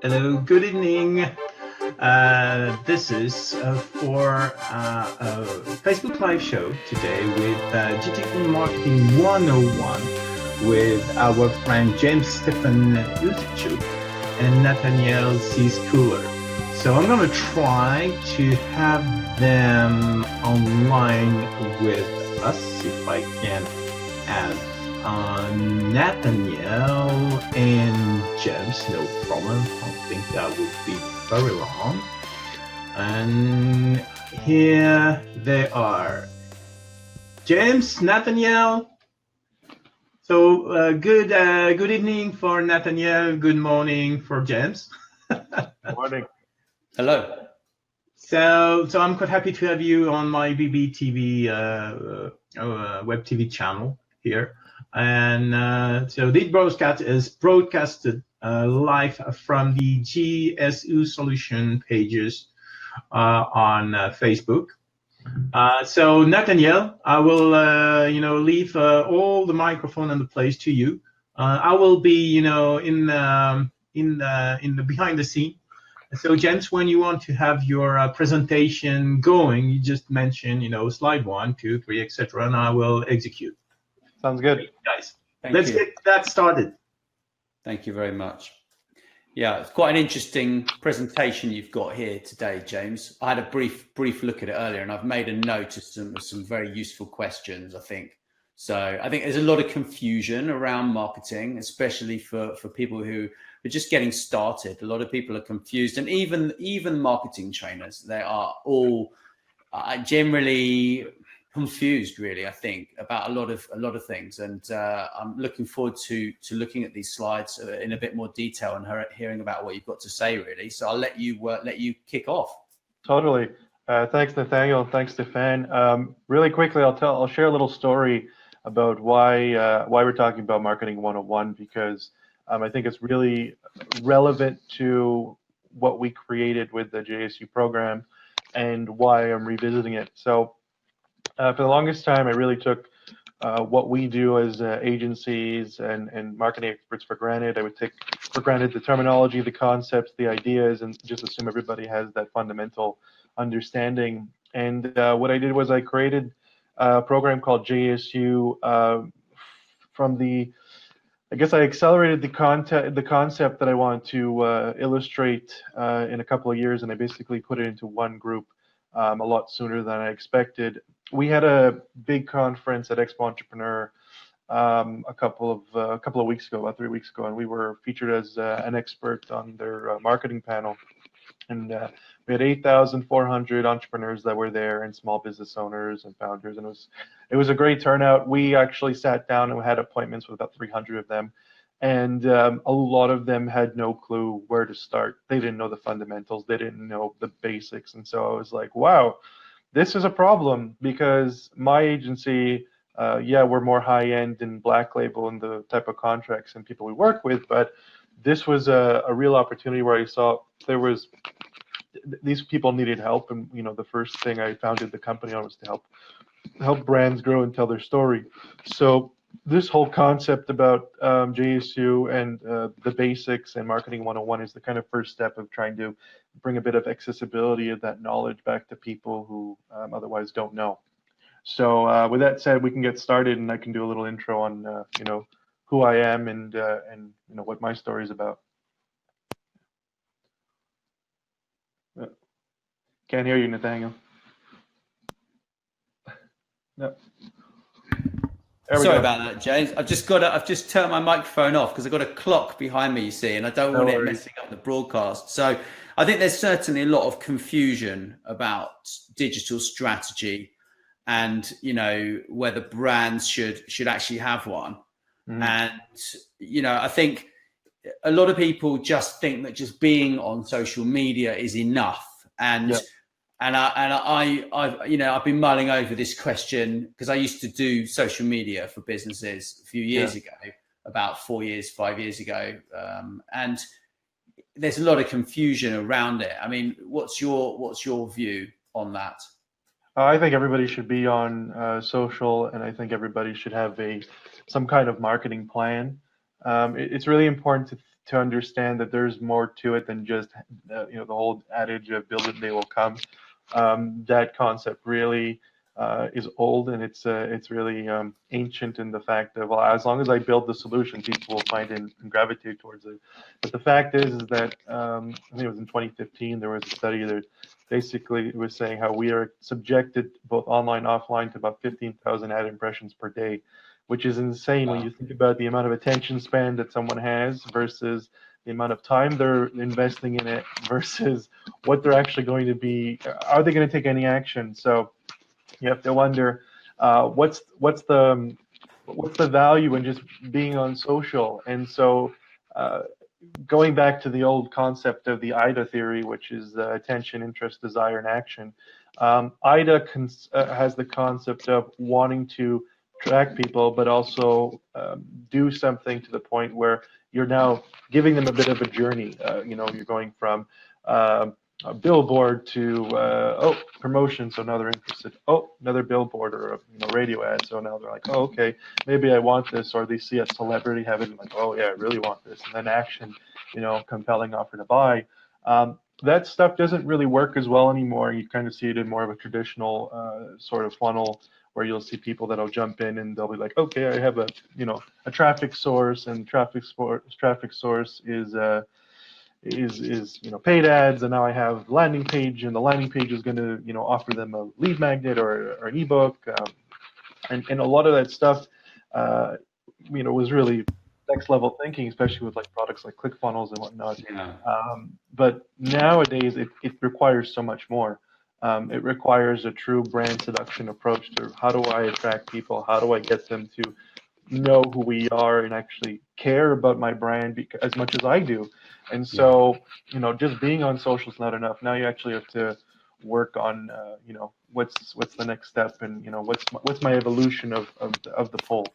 Hello, good evening. This is for a Facebook Live show today with Digital Marketing 101 with our friend James Stephen Uzichuk and Nathaniel C. Schooler. So I'm going to try to have them online with us if I can add Nathaniel and James, no problem. I don't think that would be very long. And here they are. James, Nathaniel. So good evening for Nathaniel. Good morning for James. Morning. Hello. So I'm quite happy to have you on my MybeBeeTV web TV channel here. And so this broadcast is broadcasted live from the GSU Solution pages on Facebook. So Nathaniel, I will leave all the microphone and the place to you. I will be in the behind the scene. So James, when you want to have your presentation going, you just mention slide 1, 2, 3, etc., and I will execute. Sounds good. Guys, let's get that started. Thank you very much. Yeah, it's quite an interesting presentation you've got here today, James. I had a brief look at it earlier, and I've made a note of some very useful questions, I think. So I think there's a lot of confusion around marketing, especially for people who are just getting started. A lot of people are confused, and even marketing trainers, they are all generally confused, really, I think, about a lot of things. And I'm looking forward to looking at these slides in a bit more detail and hearing about what you've got to say, really. So I'll let you kick off. Totally. Thanks, Nathaniel. Thanks, Stefan. Really quickly, I'll share a little story about why we're talking about Marketing 101, because I think it's really relevant to what we created with the JSU program and why I'm revisiting it. So for the longest time, I really took what we do as agencies and marketing experts for granted. I would take for granted the terminology, the concepts, the ideas, and just assume everybody has that fundamental understanding. And what I did was I created a program called JSU I guess I accelerated the concept that I wanted to illustrate in a couple of years, and I basically put it into one group a lot sooner than I expected. We had a big conference at Expo Entrepreneur a couple of weeks ago, about 3 weeks ago, and we were featured as an expert on their marketing panel. And we had 8,400 entrepreneurs that were there, and small business owners and founders, and it was a great turnout. We actually sat down and we had appointments with about 300 of them, and a lot of them had no clue where to start. They didn't know the fundamentals, they didn't know the basics, and so I was like, wow, this is a problem, because my agency, we're more high-end and black label in the type of contracts and people we work with, but this was a real opportunity where I saw these people needed help, and the first thing I founded the company on was to help brands grow and tell their story. So this whole concept about JSU and the basics and Marketing 101 is the kind of first step of trying to bring a bit of accessibility of that knowledge back to people who otherwise don't know. So with that said, we can get started, and I can do a little intro on who I am and what my story is about. Can't hear you, Nathaniel. No. Sorry about that, James. I've just turned my microphone off because I've got a clock behind me, you see, and I don't want it messing up the broadcast. So I think there's certainly a lot of confusion about digital strategy and whether brands should actually have one. And I think a lot of people just think that just being on social media is enough. And I've been mulling over this question because I used to do social media for businesses a few years ago, about 5 years ago, and there's a lot of confusion around it. I mean, what's your view on that? I think everybody should be on social, and I think everybody should have some kind of marketing plan. It's really important to understand that there's more to it than just the whole adage of build it and they will come. That concept really is old, and it's really ancient in the fact of, well, as long as I build the solution, people will find it and gravitate towards it. But the fact is that I think it was in 2015 there was a study that basically was saying how we are subjected both online and offline to about 15,000 ad impressions per day, which is insane when you think about the amount of attention span that someone has versus the amount of time they're investing in it versus what they're actually going to be. Are they going to take any action? So you have to wonder what's the value in just being on social. And so going back to the old concept of the IDA theory, which is attention, interest, desire, and action. IDA has the concept of wanting to track people, but also do something to the point where you're now giving them a bit of a journey. You're going from a billboard to promotion, so now they're interested. Oh, another billboard or a radio ad, so now they're like, oh, okay, maybe I want this. Or they see a celebrity have it and like, oh yeah, I really want this. And then action, compelling offer to buy. That stuff doesn't really work as well anymore. You kind of see it in more of a traditional sort of funnel where you'll see people that'll jump in and they'll be like, okay, I have a traffic source, and traffic source is paid ads, and now I have landing page, and the landing page is going to offer them a lead magnet or an ebook, and a lot of that stuff was really next level thinking, especially with like products like ClickFunnels and whatnot. Yeah. But nowadays it requires so much more. It requires a true brand seduction approach to how do I attract people, how do I get them to know who we are and actually care about my brand as much as I do. And so, just being on social is not enough. Now you actually have to work on, what's the next step, and what's my evolution of the pull.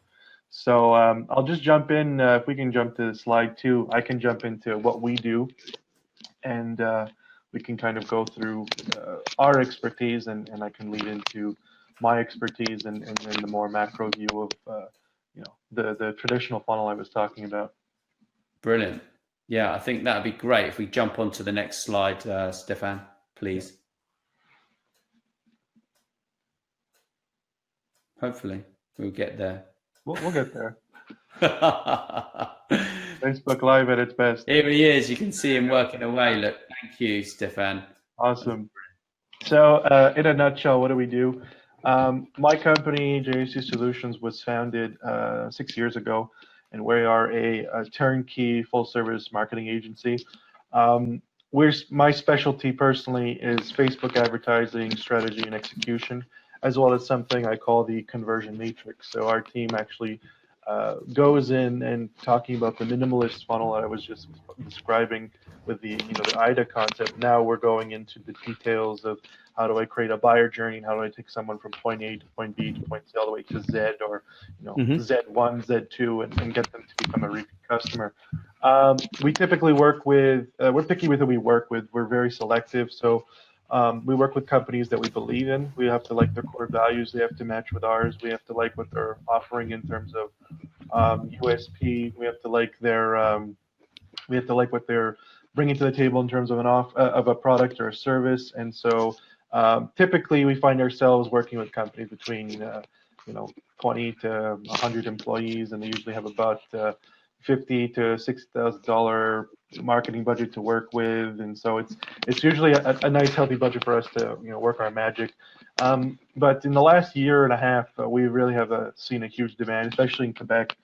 So I'll just jump in. If we can jump to slide 2, I can jump into what we do, and we can kind of go through our expertise, and I can lead into my expertise and the more macro view of the traditional funnel I was talking about. Brilliant. Yeah, I think that would be great if we jump on to the next slide, Stefan, please. Hopefully we'll get there. We'll get there. Facebook Live at its best. Here he is. You can see him working away. Look, thank you, Stefan. Awesome. So in a nutshell, what do we do? My company, JAC Solutions, was founded 6 years ago, and we are a turnkey full-service marketing agency. My specialty personally is Facebook advertising strategy and execution, as well as something I call the conversion matrix. So our team actually goes in and talking about the minimalist funnel that I was just describing with the the IDA concept. Now we're going into the details of how do I create a buyer journey, and how do I take someone from point A to point B to point C all the way to Z, or Z1, Z2, and get them to become a repeat customer. We typically work with we're picky with who we work with. We're very selective. So we work with companies that we believe in. We have to like their core values. They have to match with ours. We have to like what they're offering in terms of USP. We have to like what they're bringing to the table in terms of of a product or a service. And so typically we find ourselves working with companies between 20 to 100 employees, and they usually have about $50,000 to $60,000 marketing budget to work with, and so it's usually a nice healthy budget for us to work our magic. But in the last year and a half, we really have seen a huge demand, especially in Quebec,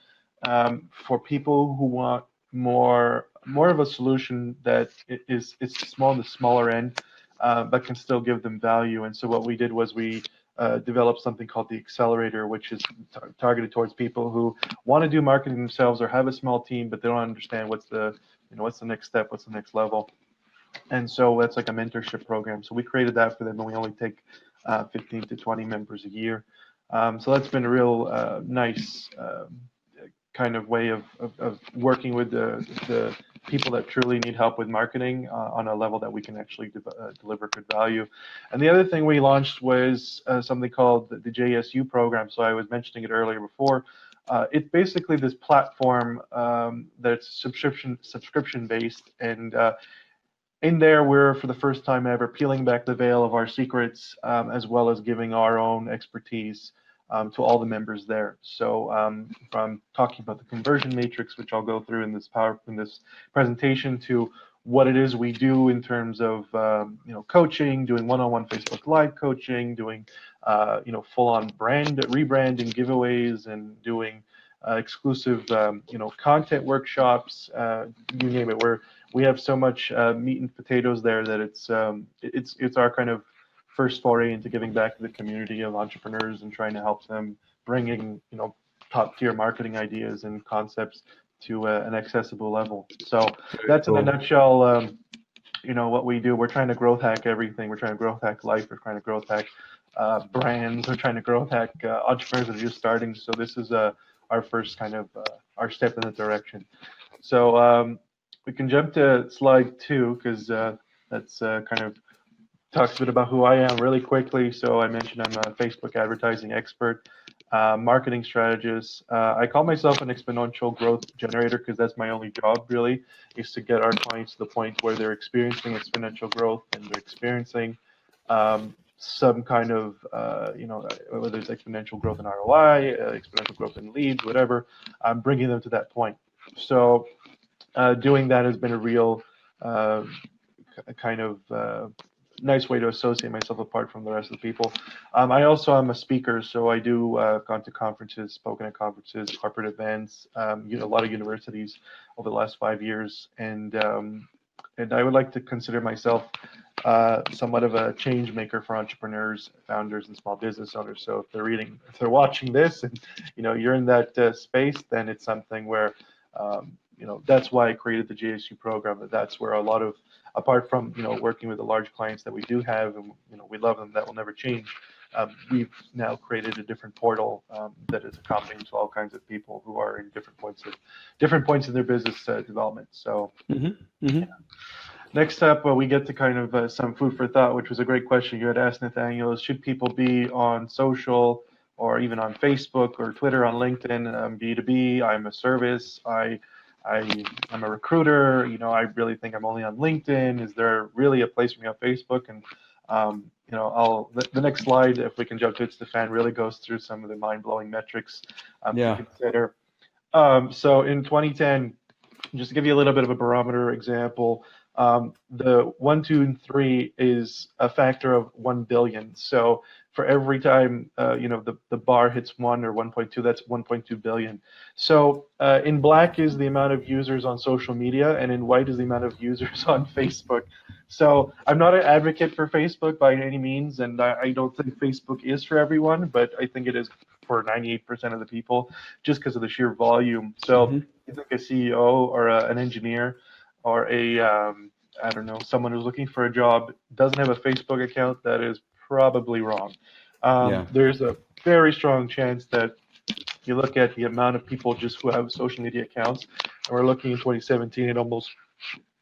for people who want more of a solution that is small on the smaller end, but can still give them value. And so what we did was we developed something called the Accelerator, which is targeted towards people who want to do marketing themselves or have a small team, but they don't understand what's the next step, what's the next level. And so that's like a mentorship program. So we created that for them, and we only take 15 to 20 members a year. So that's been a real nice kind of way of working with the people that truly need help with marketing on a level that we can actually deliver good value. And the other thing we launched was something called the JSU program. So I was mentioning it earlier before. It's basically this platform that's subscription based, and in there, we're, for the first time ever, peeling back the veil of our secrets, as well as giving our own expertise to all the members there. So from talking about the conversion matrix, which I'll go through in this presentation, to what it is we do in terms of coaching, doing one-on-one Facebook Live coaching, doing full-on brand rebranding giveaways, and doing exclusive content workshops, you name it. We have so much meat and potatoes there that it's our kind of first foray into giving back to the community of entrepreneurs and trying to help them bringing top tier marketing ideas and concepts to an accessible level. So that's in a nutshell. What we do. We're trying to growth hack everything. We're trying to growth hack life. We're trying to growth hack brands. We're trying to growth hack entrepreneurs that are just starting. So this is our first kind of our step in that direction. So we can jump to slide 2, because that's kind of talks a bit about who I am really quickly. So I mentioned I'm a Facebook advertising expert, marketing strategist. I call myself an exponential growth generator because that's my only job really, is to get our clients to the point where they're experiencing exponential growth and they're experiencing some kind of, whether it's exponential growth in ROI, exponential growth in leads, whatever, I'm bringing them to that point. So doing that has been a real kind of nice way to associate myself apart from the rest of the people. I also am a speaker, so I do gone to conferences, spoken at conferences, corporate events, a lot of universities over the last 5 years, and I would like to consider myself somewhat of a change maker for entrepreneurs, founders, and small business owners. So if they're watching this, and you're in that space, then it's something where that's why I created the JSU program. That's where a lot of, apart from working with the large clients that we do have, and we love them, that will never change. We've now created a different portal that is accommodating to all kinds of people who are in different points in their business development. So yeah. Next up, we get to kind of some food for thought, which was a great question you had asked, Nathaniel. Should people be on social or even on Facebook or Twitter, on LinkedIn? I'm B2B. I'm a service. I'm a recruiter. I really think I'm only on LinkedIn. Is there really a place for me on Facebook? And the next slide, if we can jump to it, Stefan, really goes through some of the mind-blowing metrics to consider. So in 2010, just to give you a little bit of a barometer example, the 1, 2, and 3 is a factor of 1 billion. So for every time the bar hits 1 or 1.2, that's 1.2 billion. So in black is the amount of users on social media, and in white is the amount of users on Facebook. So I'm not an advocate for Facebook by any means, and I don't think Facebook is for everyone, but I think it is for 98% of the people, just because of the sheer volume. So you think a CEO or an engineer or I don't know, someone who's looking for a job doesn't have a Facebook account, that is probably wrong. There's a very strong chance that you look at the amount of people just who have social media accounts, and we're looking in 2017 at almost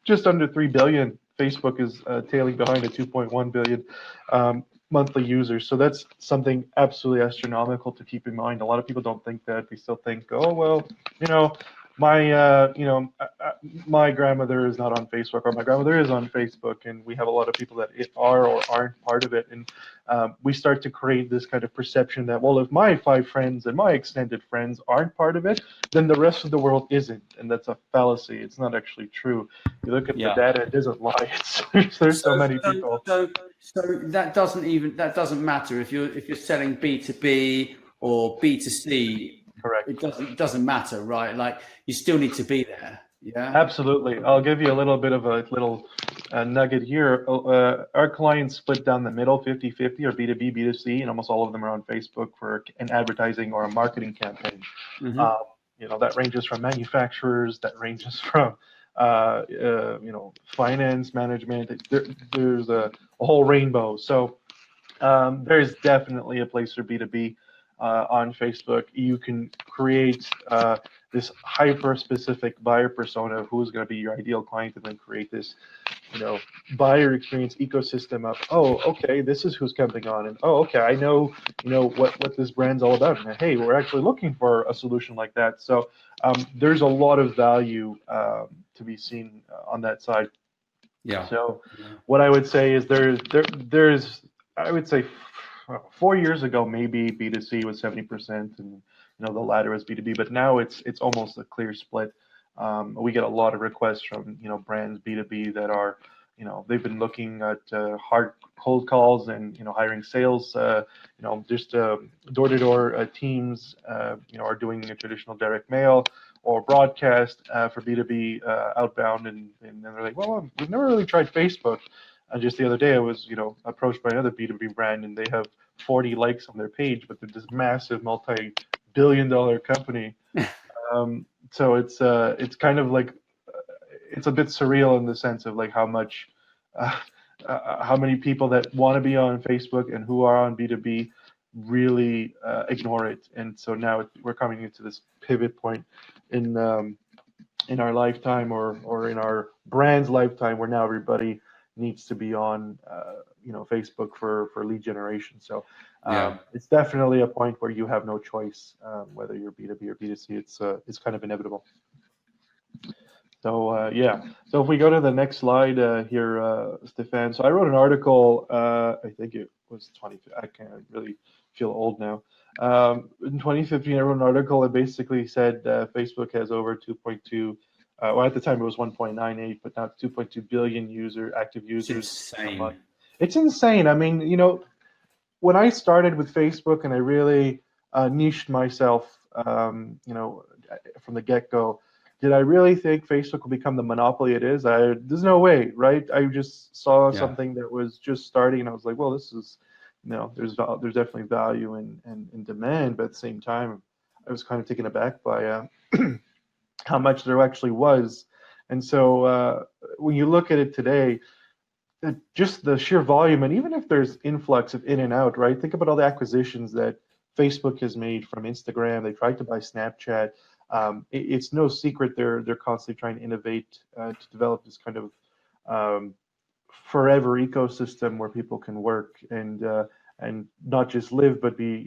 just under 3 billion. Facebook is tailing behind at 2.1 billion monthly users. So that's something absolutely astronomical to keep in mind. A lot of people don't think that. They still think, oh, well, my grandmother is not on Facebook, or my grandmother is on Facebook, and we have a lot of people that are or aren't part of it. And we start to create this kind of perception that, well, if my 5 friends and my extended friends aren't part of it, then the rest of the world isn't. And that's a fallacy. It's not actually true. You look at the data, it doesn't lie. There's so many people. So that doesn't matter if you're selling B2B or B2C. Correct. It doesn't matter, right? Like, you still need to be there. Yeah. Absolutely. I'll give you a little bit of a little nugget here. Our clients split down the middle, 50-50, or B2B, B2C, and almost all of them are on Facebook for an advertising or a marketing campaign. That ranges from manufacturers, that ranges from finance management. There's a whole rainbow. So there's definitely a place for B2B on Facebook. You can create this hyper specific buyer persona of who's going to be your ideal client, and then create this, buyer experience ecosystem of, oh, okay, this is who's coming on, and oh, okay, I know, what this brand's all about, and hey, we're actually looking for a solution like that. So there's a lot of value to be seen on that side. Yeah. So what I would say is there's I would say 4 years ago maybe B2C was 70% and the latter was B2B, but now it's almost a clear split. We get a lot of requests from brands B2B that are they've been looking at hard cold calls and hiring sales, just door-to-door teams, are doing a traditional direct mail or broadcast for B2B outbound, and they're like, well, we've never really tried Facebook. Just the other day, I was approached by another B2B brand, and they have 40 likes on their page, but they're this massive multi-billion-dollar company. So it's kind of like it's a bit surreal in the sense of like how many people that want to be on Facebook and who are on B2B really ignore it. And so now we're coming into this pivot point in our lifetime or in our brand's lifetime where now everybody needs to be on Facebook for lead generation. So it's definitely a point where you have no choice whether you're B2B or B2C. It's kind of inevitable. So so if we go to the next slide here, Stefan. So I wrote an article, I think it was I can't really feel old now. In 2015, I wrote an article that basically said Facebook has over 2.2, well, at the time it was 1.98, but now 2.2 billion active users. It's insane. It's insane. I mean, when I started with Facebook and I really niched myself, from the get-go, did I really think Facebook will become the monopoly it is? There's no way, right? I just saw something that was just starting, and I was like, well, this is, there's definitely value and demand, but at the same time, I was kind of taken aback by how much there actually was. And so when you look at it today, just the sheer volume, and even if there's influx of in and out, right? Think about all the acquisitions that Facebook has made from Instagram. They tried to buy Snapchat. It's no secret they're constantly trying to innovate to develop this kind of forever ecosystem where people can work and not just live, but be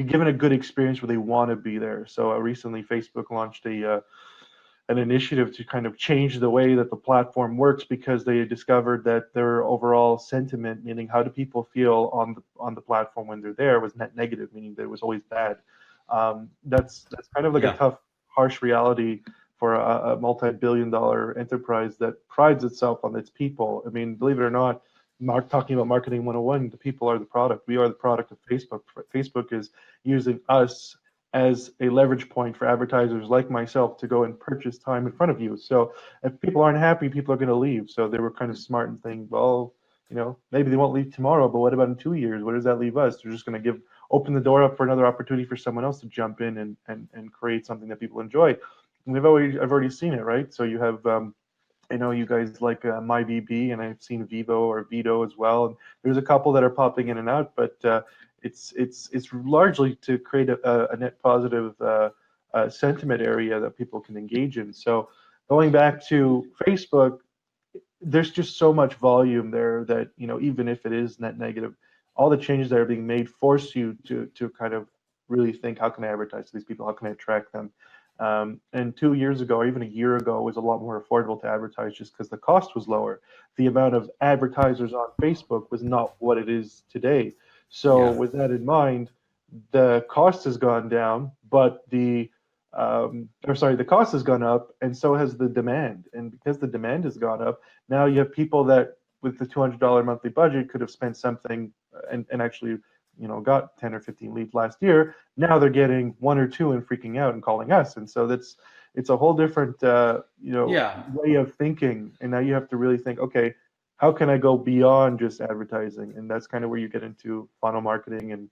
given a good experience where they want to be there. So recently, Facebook launched an initiative to kind of change the way that the platform works because they discovered that their overall sentiment, meaning how do people feel on the platform when they're there, was net negative, meaning that it was always bad. That's kind of like a tough, harsh reality for a multi-billion-dollar enterprise that prides itself on its people. I mean, believe it or not, talking about marketing 101, the people are the product. We are the product of Facebook. Facebook is using us as a leverage point for advertisers like myself to go and purchase time in front of you. So if people aren't happy, people are going to leave. So they were kind of smart and thinking, well, maybe they won't leave tomorrow, but what about in 2 years? Where does that leave us? They're just going to open the door up for another opportunity for someone else to jump in and create something that people enjoy. And I've already seen it, right? So you have, I know you guys like MybeBee, and I've seen Vivo or Vito as well. And there's a couple that are popping in and out, but it's largely to create a net positive sentiment area that people can engage in. So going back to Facebook, there's just so much volume there that even if it is net negative, all the changes that are being made force you to kind of really think, how can I advertise to these people? How can I attract them? And 2 years ago, or even a year ago, it was a lot more affordable to advertise just because the cost was lower. The amount of advertisers on Facebook was not what it is today. So with that in mind, the cost has gone down, but the cost has gone up, and so has the demand. And because the demand has gone up, now you have people that with the $200 monthly budget could have spent something and actually got 10 or 15 leads last year. Now they're getting 1 or 2 and freaking out and calling us. And so it's a whole different way of thinking. And now you have to really think, okay, how can I go beyond just advertising? And that's kind of where you get into funnel marketing and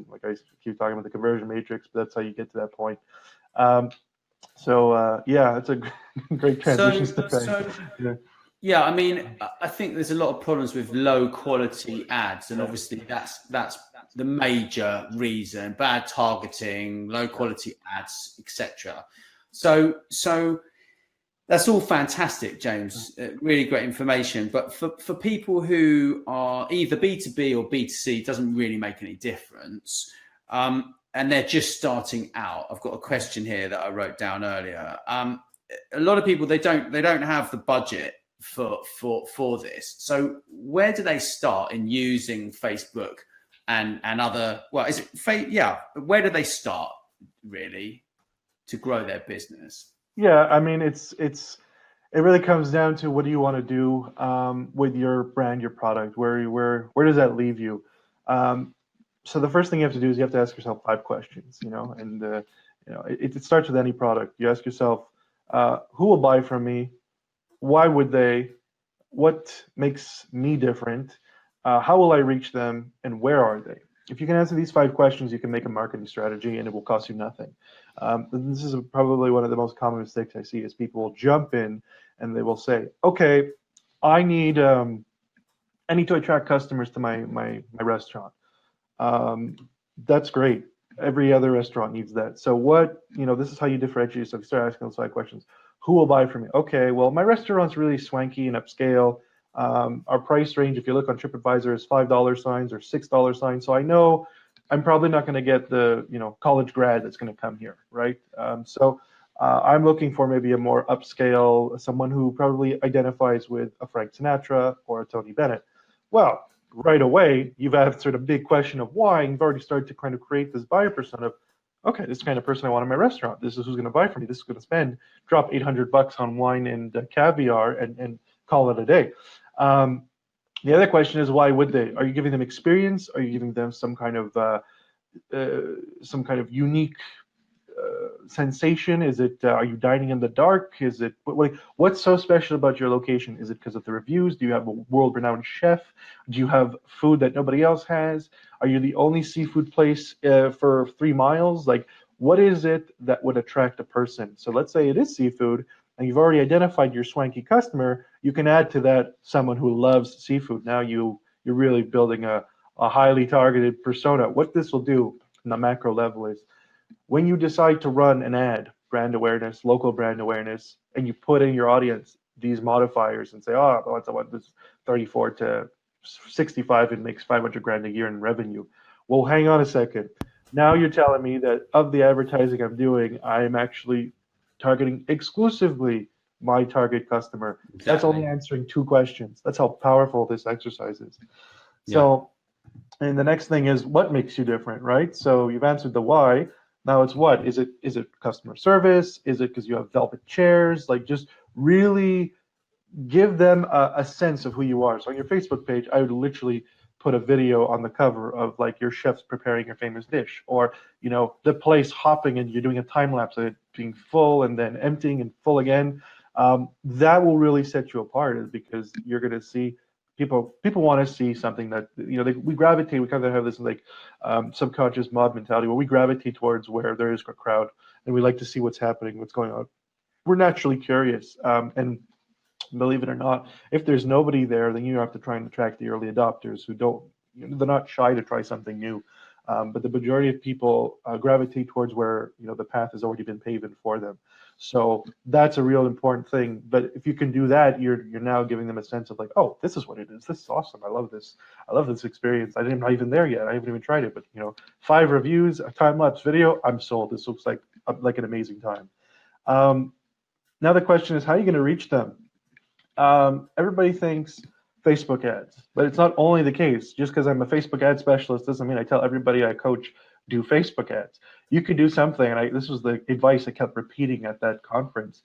like I keep talking about the conversion matrix, but that's how you get to that point. It's a great transition. Yeah, I mean, I think there's a lot of problems with low quality ads, and obviously that's the major reason: bad targeting, low quality ads, etc. So that's all fantastic, James. Really great information. But for people who are either B2B or B2C, it doesn't really make any difference. And they're just starting out. I've got a question here that I wrote down earlier. A lot of people, they don't have the budget for this. So where do they start in using Facebook and other? Well, is it yeah? Where do they start really to grow their business? Yeah, I mean, it really comes down to what do you want to do with your brand, your product. Where does that leave you? So the first thing you have to do is you have to ask yourself 5 questions. And it starts with any product. You ask yourself, who will buy from me? Why would they? What makes me different? How will I reach them? And where are they? If you can answer these 5 questions, you can make a marketing strategy, and it will cost you nothing. This is probably one of the most common mistakes I see is people will jump in and they will say, okay, I need to attract customers to my restaurant. That's great. Every other restaurant needs that. So this is how you differentiate yourself. You start asking those 5 questions. Who will buy from me? Okay, well, my restaurant's really swanky and upscale. Our price range, if you look on TripAdvisor, is $5 signs or $6 signs. So I know I'm probably not going to get the college grad that's going to come here, right? So I'm looking for maybe a more upscale, someone who probably identifies with a Frank Sinatra or a Tony Bennett. Well, right away, you've answered a big question of why, and you've already started to kind of create this buyer persona of, okay, this kind of person I want in my restaurant. This is who's going to buy from me. This is going to drop $800 on wine and caviar and call it a day. The other question is, why would they? Are you giving them experience? Are you giving them some kind of unique sensation? Is it are you dining in the dark? Is it what's so special about your location? Is it because of the reviews? Do you have a world-renowned chef? Do you have food that nobody else has? Are you the only seafood place for 3 miles? Like, what is it that would attract a person? So let's say it is seafood, and you've already identified your swanky customer. You can add to that someone who loves seafood. Now you're really building a highly targeted persona. What this will do on the macro level is, when you decide to run an ad, brand awareness, local brand awareness, and you put in your audience these modifiers and say, oh, I want this 34 to 65 and makes 500 grand a year in revenue. Well, hang on a second. Now you're telling me that of the advertising I'm doing, I'm actually targeting exclusively my target customer. Exactly. That's only answering 2 questions. That's how powerful this exercise is. Yeah. So, and the next thing is, what makes you different, right? So you've answered the why. Now it's what? Is it customer service? Is it because you have velvet chairs? Like, just really give them a sense of who you are. So on your Facebook page, I would literally put a video on the cover of like your chef's preparing your famous dish, or the place hopping and you're doing a time lapse of it being full and then emptying and full again. That will really set you apart, is because you're going to see people want to see something that we gravitate. We kind of have this like subconscious mob mentality where we gravitate towards where there is a crowd, and we like to see what's happening, what's going on. We're naturally curious, and believe it or not, if there's nobody there, then you have to try and attract the early adopters who don't. They're not shy to try something new, but the majority of people gravitate towards where the path has already been paved for them. So that's a real important thing. But if you can do that, you're now giving them a sense of like, oh, this is what it is. This is awesome. I love this. I love this experience. I'm not even there yet. I haven't even tried it. But 5 reviews, a time-lapse video, I'm sold. This looks like an amazing time. Now the question is, how are you going to reach them? Everybody thinks Facebook ads, but it's not only the case. Just because I'm a Facebook ad specialist doesn't mean I tell everybody I coach do Facebook ads. You could do something, and this was the advice I kept repeating at that conference.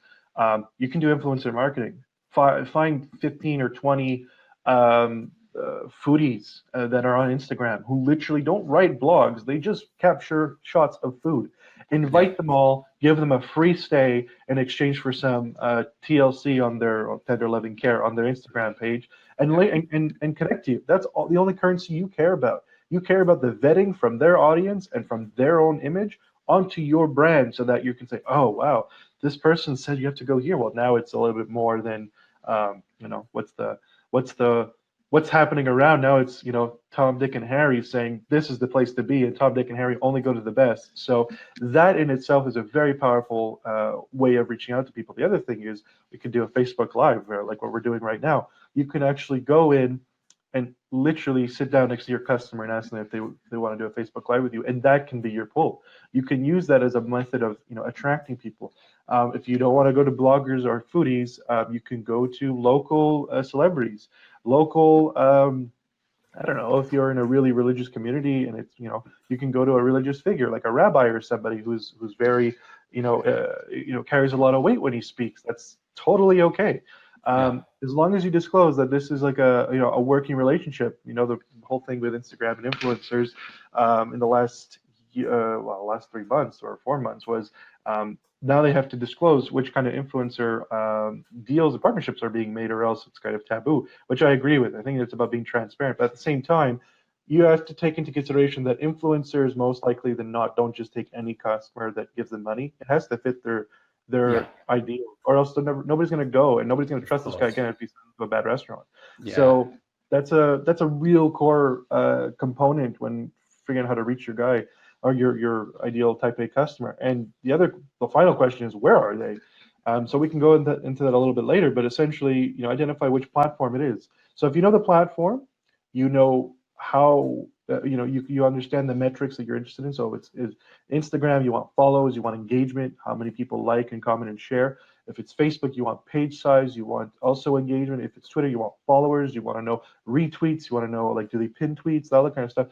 You can do influencer marketing. Find 15 or 20 foodies that are on Instagram who literally don't write blogs. They just capture shots of food. Invite them all, give them a free stay in exchange for some TLC on their tender loving care on their Instagram page, and connect to you. That's the only currency you care about. You care about the vetting from their audience and from their own image onto your brand, so that you can say, oh, wow, this person said you have to go here. Well, now it's a little bit more than What's happening around now? It's, Tom, Dick, and Harry saying this is the place to be, and Tom, Dick, and Harry only go to the best. So that in itself is a very powerful way of reaching out to people. The other thing is we can do a Facebook Live, like what we're doing right now. You can actually go in and literally sit down next to your customer and ask them if they want to do a Facebook Live with you, and that can be your pull. You can use that as a method of attracting people. If you don't want to go to bloggers or foodies, you can go to local celebrities, local. I don't know if you're in a really religious community, and it's you can go to a religious figure like a rabbi or somebody who's very carries a lot of weight when he speaks. That's totally okay. As long as you disclose that this is like a working relationship. The whole thing with Instagram and influencers in the last 3 months or 4 months was now they have to disclose which kind of influencer deals and partnerships are being made, or else it's kind of taboo, which I agree with. I think it's about being transparent, but at the same time, you have to take into consideration that influencers most likely than not don't just take any customer that gives them money. It has to fit their ideal, or else nobody's going to go, and nobody's going to trust this guy again if he's to a bad restaurant. So that's a real core component when figuring out how to reach your guy or your ideal type A customer. And the final question is, where are they? So we can go into that a little bit later, but essentially, identify which platform it is. So if you know the platform, you know how you understand the metrics that you're interested in. So if it's Instagram, you want follows, you want engagement, how many people like and comment and share. If it's Facebook, you want page size, you want also engagement. If it's Twitter, you want followers, you want to know retweets, you want to know do they pin tweets, all that kind of stuff.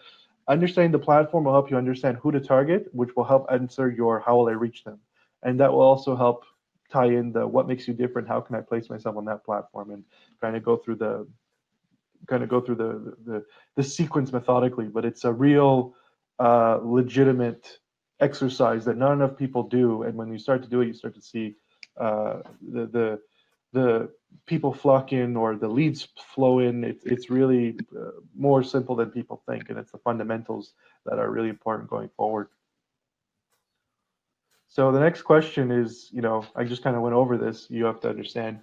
Understanding the platform will help you understand who to target, which will help answer your how will I reach them, and that will also help tie in the what makes you different, how can I place myself on that platform, and kind of go through the sequence methodically. But it's a real legitimate exercise that not enough people do, and when you start to do it, you start to see the people flock in, or the leads flow in. It's really more simple than people think, and it's the fundamentals that are really important going forward. So the next question is, I just kind of went over this. You have to understand,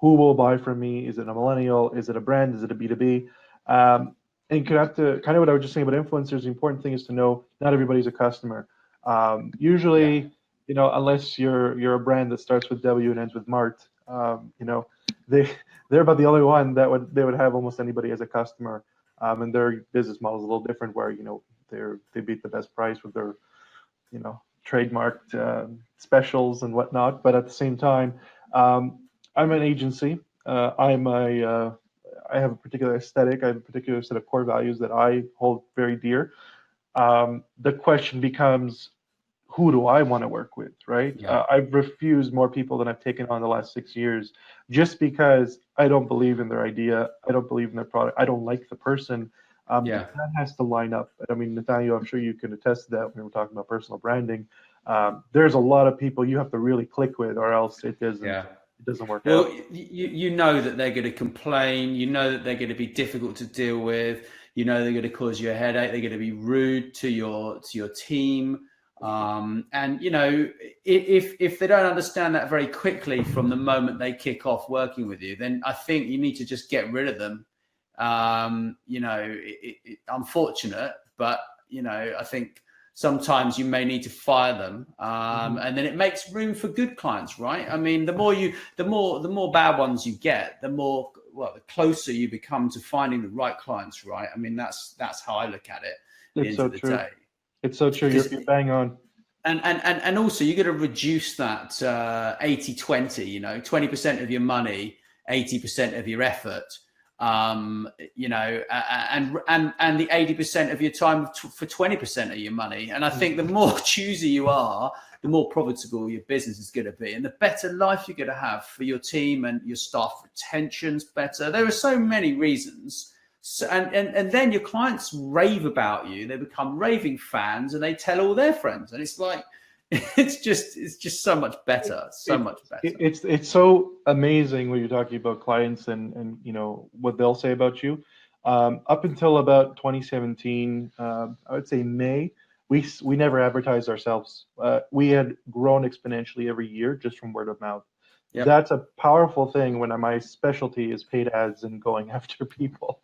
who will buy from me? Is it a millennial? Is it a brand? Is it a B2B? And you have to, kind of what I was just saying about influencers, the important thing is to know not everybody's a customer. Usually, unless you're a brand that starts with W and ends with Mart, they're about the only one that they would have almost anybody as a customer. And their business model is a little different, where they beat the best price with their trademarked specials and whatnot. But at the same time, I'm an agency. I have a particular aesthetic. I have a particular set of core values that I hold very dear. The question becomes, who do I want to work with, right? I've refused more people than I've taken on the last 6 years, just because I don't believe in their idea. I don't believe in their product. I don't like the person. That has to line up. I mean, Nathaniel, I'm sure you can attest to that when we're talking about personal branding. There's a lot of people you have to really click with, or else it doesn't work out. Well, you know that they're going to complain. You know that they're going to be difficult to deal with. You know they're going to cause you a headache. They're going to be rude to your team. And if they don't understand that very quickly from the moment they kick off working with you, then I think you need to just get rid of them. Unfortunate, but I think sometimes you may need to fire them, and then it makes room for good clients, right? I mean, the more bad ones you get, the closer you become to finding the right clients, right? I mean, that's how I look at it. It's so true. It's so true. You're bang on. And also you got to reduce that 80-20. 20% of your money, 80% of your effort. And the 80% of your time for 20% of your money. And I think the more choosy you are, the more profitable your business is going to be, and the better life you're going to have for your team, and your staff retention's better. There are so many reasons. So, and then your clients rave about you. They become raving fans, and they tell all their friends, and it's like, it's just so much better, much better. It's so amazing when you're talking about clients and what they'll say about you. Up until about 2017, I would say May, we never advertised ourselves. We had grown exponentially every year just from word of mouth. Yep. That's a powerful thing when my specialty is paid ads and going after people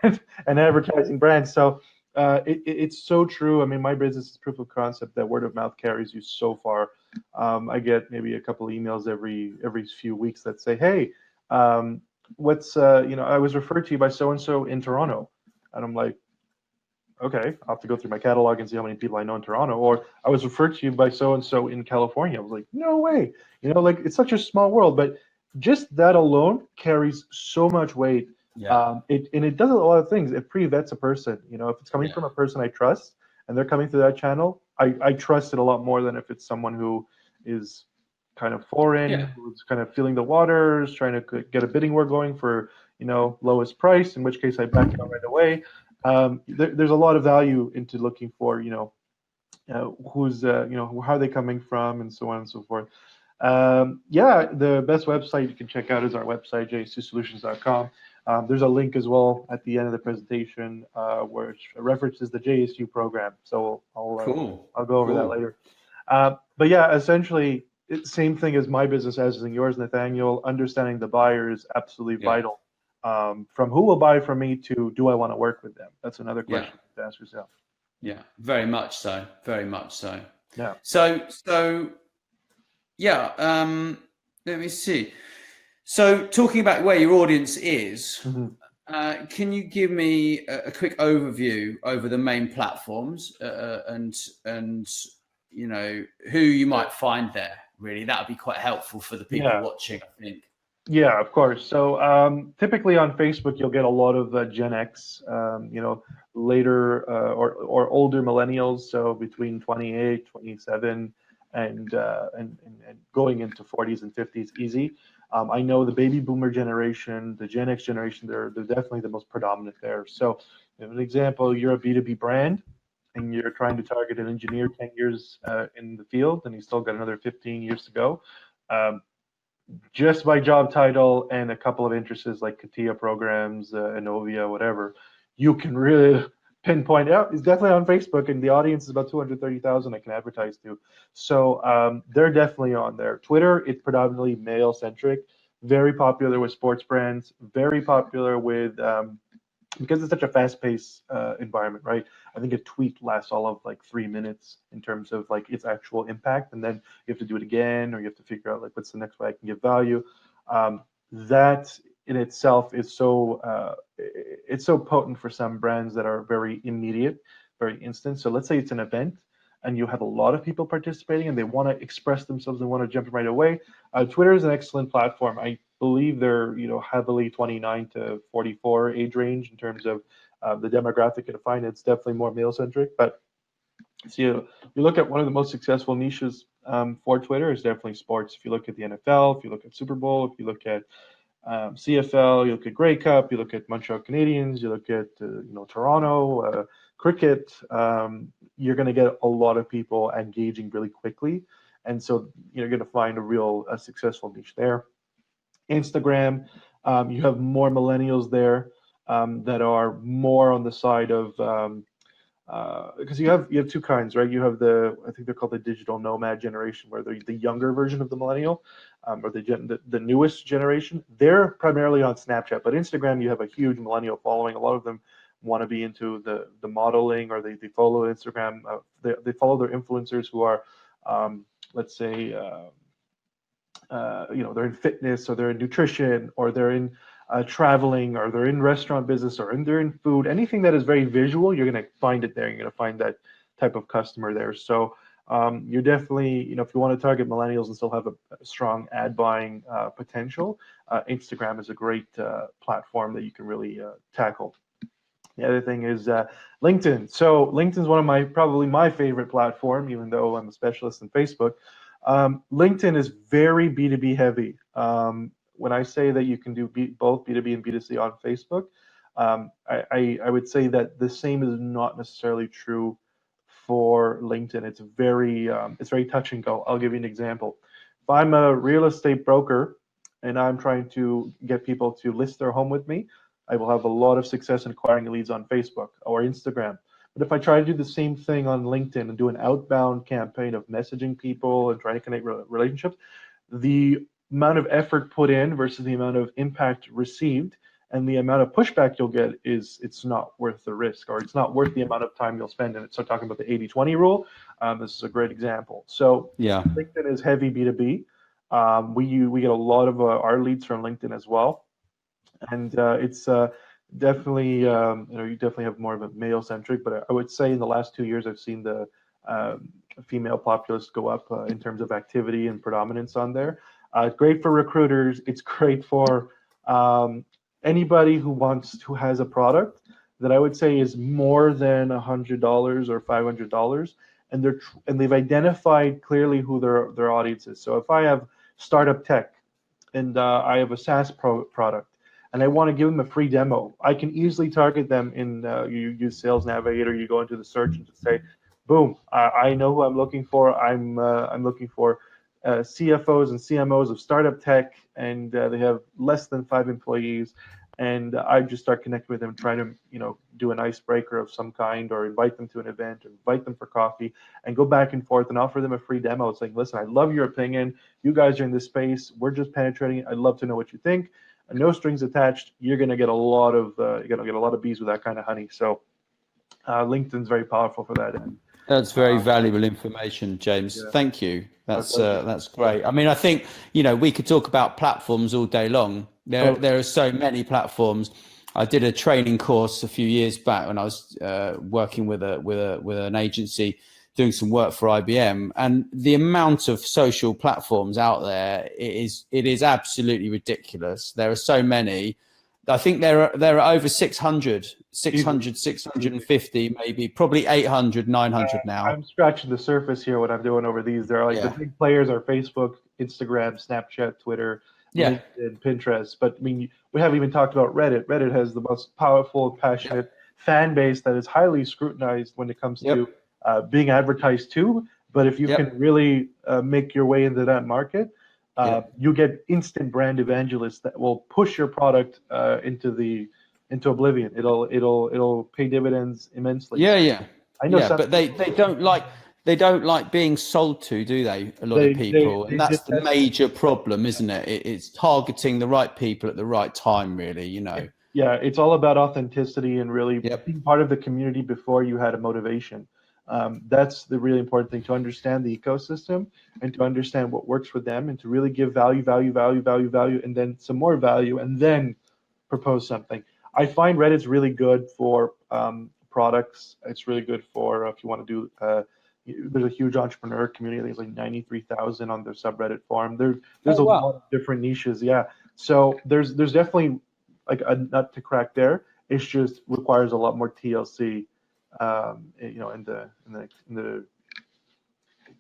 and advertising brands. So it's so true. I mean, my business is proof of concept that word of mouth carries you so far. I get maybe a couple of emails every few weeks that say, "Hey, what's I was referred to you by so and so in Toronto," and I'm like, okay, I'll have to go through my catalog and see how many people I know in Toronto. Or I was referred to you by so and so in California. I was like, no way. Like it's such a small world, but just that alone carries so much weight. Yeah. It does a lot of things. It pre-vets a person. If it's coming from a person I trust and they're coming through that channel, I trust it a lot more than if it's someone who is kind of foreign, who's kind of feeling the waters, trying to get a bidding war going for lowest price. In which case, I back out right away. There's a lot of value into looking for who's how are they coming from and so on and so forth. The best website you can check out is our website, jsusolutions.com. There's a link as well at the end of the presentation which references the JSU program. So I'll go over that later. But yeah, essentially, same thing as my business as in yours, Nathaniel. Understanding the buyer is absolutely vital. From who will buy from me to do I want to work with them? That's another question to ask yourself. Yeah, very much so. Very much so. Yeah. So let me see. So talking about where your audience is, can you give me a quick overview over the main platforms and who you might find there? Really, that would be quite helpful for the people watching, I think. Yeah, of course. So typically on Facebook, you'll get a lot of Gen X, later or older millennials, so between 28, 27, and going into 40s and 50s easy. I know the baby boomer generation, the Gen X generation, they're definitely the most predominant there. So an example, you're a B2B brand and you're trying to target an engineer 10 years in the field, and you still got another 15 years to go. Just by job title and a couple of interests like CATIA programs, Innovia, whatever, you can really pinpoint out. It's definitely on Facebook, and the audience is about 230,000 I can advertise to. So they're definitely on there. Twitter, it's predominantly male-centric, very popular with sports brands, very popular with because it's such a fast-paced environment, right? I think a tweet lasts all of like 3 minutes in terms of like its actual impact, and then you have to do it again, or you have to figure out like what's the next way I can give value. That in itself is it's so potent for some brands that are very immediate, very instant. So let's say it's an event and you have a lot of people participating and they want to express themselves and want to jump right away. Twitter is an excellent platform. I believe they're heavily 29 to 44 age range in terms of the demographic you find. It's definitely more male centric, but so you look at one of the most successful niches for Twitter is definitely sports. If you look at the NFL, if you look at Super Bowl, if you look at CFL, you look at Grey Cup, you look at Montreal Canadiens, you look at Toronto cricket, you're going to get a lot of people engaging really quickly, and so you're going to find a real successful niche there. Instagram, you have more millennials there that are more on the side of because you have two kinds, right? You have I think they're called the digital nomad generation, where they're the younger version of the millennial, or the newest generation. They're primarily on Snapchat, but Instagram, you have a huge millennial following. A lot of them want to be into the modeling, or they follow Instagram. They follow their influencers who are, let's say, they're in fitness, or they're in nutrition, or they're in traveling, or they're in restaurant business, or they're in food. Anything that is very visual, you're going to find it there. You're going to find that type of customer there. So you're definitely, if you want to target millennials and still have a strong ad buying potential, Instagram is a great platform that you can really tackle. The other thing is LinkedIn. So LinkedIn is probably my favorite platform, even though I'm a specialist in Facebook. LinkedIn is very B2B heavy. When I say that you can do both B2B and B2C on Facebook, I would say that the same is not necessarily true for LinkedIn. It's very touch and go. I'll give you an example. If I'm a real estate broker and I'm trying to get people to list their home with me, I will have a lot of success in acquiring leads on Facebook or Instagram. But if I try to do the same thing on LinkedIn and do an outbound campaign of messaging people and trying to connect relationships, the amount of effort put in versus the amount of impact received, and the amount of pushback you'll get it's not worth the risk, or it's not worth the amount of time you'll spend in it. So talking about the 80-20 rule, this is a great example. So Yeah. LinkedIn is heavy B2B. We get a lot of our leads from LinkedIn as well, and it's definitely you definitely have more of a male centric. But I would say in the last 2 years I've seen the female populace go up in terms of activity and predominance on there. It's great for recruiters. It's great for anybody who has a product that I would say is more than $100 or $500, and they've identified clearly who their audience is. So if I have startup tech and I have a SaaS product and I want to give them a free demo, I can easily target them in you use Sales Navigator. You go into the search and just say, boom, I know who I'm looking for. I'm looking for CFOs and CMOs of startup tech, and they have less than 5 employees. And I just start connecting with them, trying to do an icebreaker of some kind, or invite them to an event, or invite them for coffee, and go back and forth and offer them a free demo. It's like, listen, I love your opinion. You guys are in this space. We're just penetrating it. I'd love to know what you think. And no strings attached. You're gonna get a lot of bees with that kind of honey. So LinkedIn's very powerful for that. And that's very valuable information, James. Yeah. Thank you. That's great. I mean, I think we could talk about platforms all day long. There are so many platforms. I did a training course a few years back when I was working with an agency doing some work for IBM, and the amount of social platforms out there it is absolutely ridiculous. There are so many. I think there are over 650, maybe, probably 800, 900 now. I'm scratching the surface here. What I'm doing over these, they're like the big players are Facebook, Instagram, Snapchat, Twitter, LinkedIn, Pinterest. But I mean, we haven't even talked about Reddit. Reddit has the most powerful, passionate fan base that is highly scrutinized when it comes to being advertised to. But if you can really make your way into that market, you get instant brand evangelists that will push your product into oblivion. It'll pay dividends immensely. I know, but they don't like being sold to, do they? A lot of people, and that's the major problem, isn't it? It's targeting the right people at the right time, really. Yeah, it's all about authenticity and really being part of the community before you had a motivation. That's the really important thing, to understand the ecosystem and to understand what works for them, and to really give value, and then some more value, and then propose something. I find Reddit's really good for products. It's really good for if you want to do. There's a huge entrepreneur community. There's like 93,000 on their subreddit forum. There's a lot of different niches. Yeah, so there's definitely like a nut to crack there. It just requires a lot more TLC.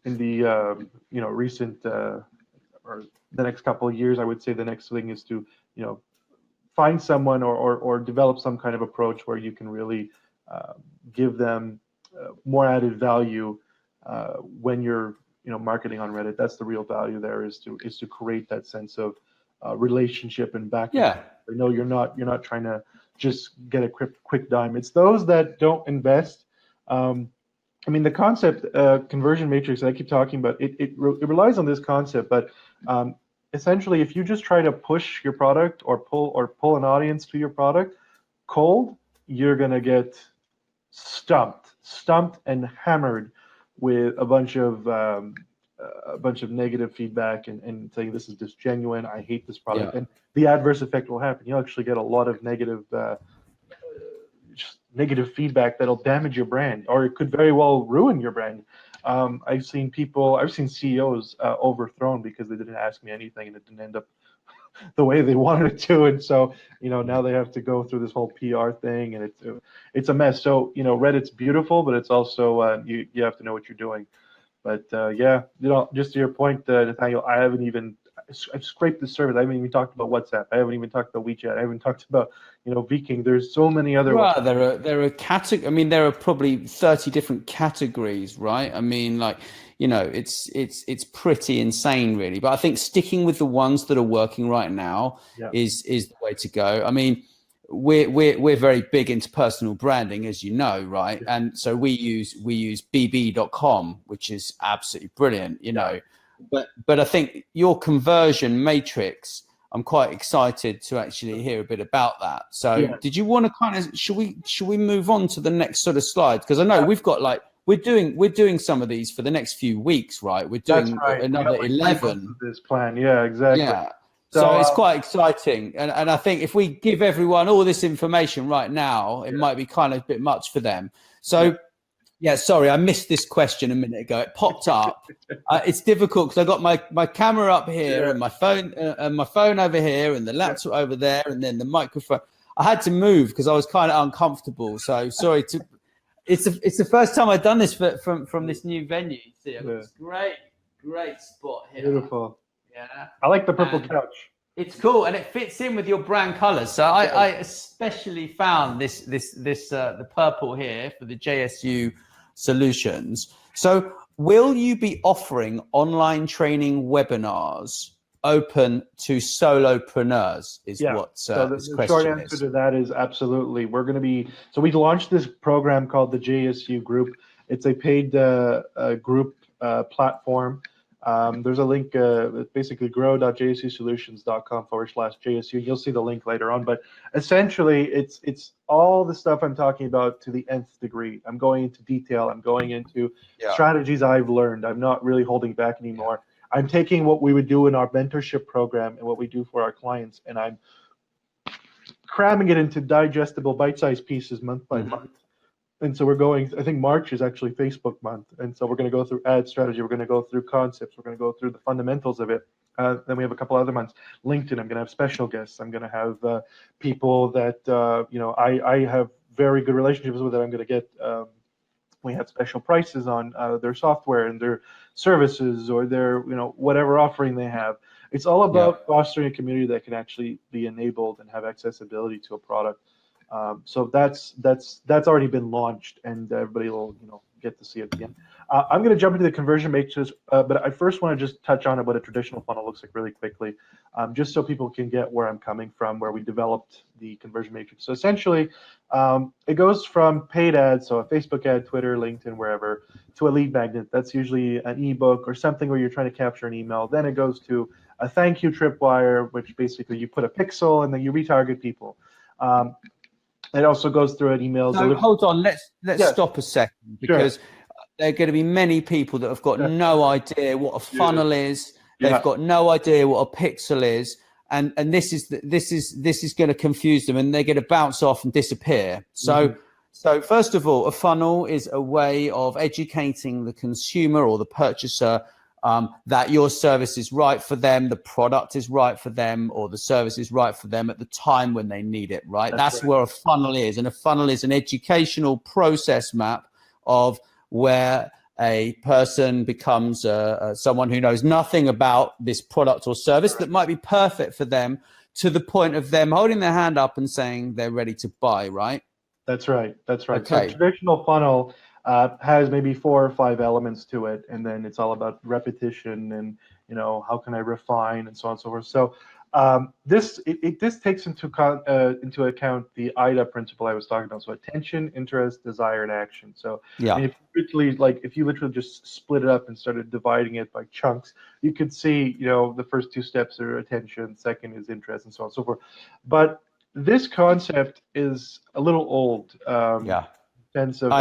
In the recent or the next couple of years, I would say the next thing is to find someone or develop some kind of approach where you can really give them more added value when you're marketing on Reddit. That's the real value there, is to create that sense of relationship and back. I know you're not trying to just get a quick dime. It's those that don't invest. I mean, the concept conversion matrix that I keep talking about, it relies on this concept, but essentially, if you just try to push your product or pull an audience to your product cold, you're gonna get stumped and hammered with a bunch of negative feedback and saying this is disgenuine, I hate this product, and the adverse effect will happen. You'll actually get a lot of negative feedback that'll damage your brand, or it could very well ruin your brand. I've seen CEOs overthrown because they didn't ask me anything and it didn't end up the way they wanted it to, and so now they have to go through this whole PR thing, and it's a mess. So Reddit's beautiful, but it's also you have to know what you're doing. But just to your point, Nathaniel, I've scraped the surface. I haven't even talked about WhatsApp. I haven't even talked about WeChat. I haven't talked about Viking. There's so many other. Well, there are categories. I mean, there are probably 30 different categories, right? I mean, it's pretty insane, really. But I think sticking with the ones that are working right now is the way to go. I mean, we're very big into personal branding, as you know, right? And so we use bb.com, which is absolutely brilliant. but I think your conversion matrix, I'm quite excited to actually hear a bit about that. So did you want to kind of, should we move on to the next sort of slide? Because I know we've got like, we're doing some of these for the next few weeks, right? We're doing another 11. This plan. Yeah, exactly. Yeah. So it's quite exciting. And I think if we give everyone all this information right now, it might be kind of a bit much for them. So yeah, sorry, I missed this question a minute ago. It popped up. It's difficult because I got my camera up here and my phone over here and the laptop over there and then the microphone. I had to move because I was kind of uncomfortable. So sorry to. It's the first time I've done this from this new venue. See, I've got this great spot here. Beautiful. Yeah, I like the purple couch. It's cool and it fits in with your brand colors. So I especially found this the purple here for the JSU solutions. So will you be offering online training webinars open to solopreneurs is what so the this question short answer to that is absolutely. We're going to be, so we launched this program called the JSU group. It's a paid group platform. There's a link, basically grow.jsusolutions.com/JSU. You'll see the link later on, but essentially it's all the stuff I'm talking about to the nth degree. I'm going into detail. I'm going into strategies I've learned. I'm not really holding back anymore. I'm taking what we would do in our mentorship program and what we do for our clients, and I'm cramming it into digestible bite-sized pieces month by month. And so we're going, I think March is actually Facebook month. And so we're going to go through ad strategy. We're going to go through concepts. We're going to go through the fundamentals of it. Then we have a couple other months. LinkedIn, I'm going to have special guests. I'm going to have people that, I have very good relationships with that I'm going to get. We have special prices on their software and their services or their, whatever offering they have. It's all about fostering a community that can actually be enabled and have accessibility to a product. So that's already been launched, and everybody will get to see it again. I'm going to jump into the conversion matrix, but I first want to just touch on what a traditional funnel looks like really quickly, just so people can get where I'm coming from, where we developed the conversion matrix. So essentially, it goes from paid ads, so a Facebook ad, Twitter, LinkedIn, wherever, to a lead magnet. That's usually an ebook or something where you're trying to capture an email. Then it goes to a thank you tripwire, which basically you put a pixel and then you retarget people. It also goes through an email. So hold on, let's stop a second, because there are going to be many people that have got no idea what a funnel is. They've got no idea what a pixel is, and this is going to confuse them, and they're going to bounce off and disappear. So so first of all, a funnel is a way of educating the consumer or the purchaser that your service is right for them, the product is right for them, or the service is right for them at the time when they need it, right? That's where a funnel is. And a funnel is an educational process map of where a person becomes someone who knows nothing about this product or service that might be perfect for them, to the point of them holding their hand up and saying they're ready to buy, right? That's right. Okay. So traditional funnel has maybe 4 or 5 elements to it, and then it's all about repetition and how can I refine and so on and so forth. So this takes into account the IDA principle I was talking about. So attention, interest, desire, and action. So if you literally just split it up and started dividing it by chunks, you could see the first 2 steps are attention, second is interest, and so on and so forth. But this concept is a little old. I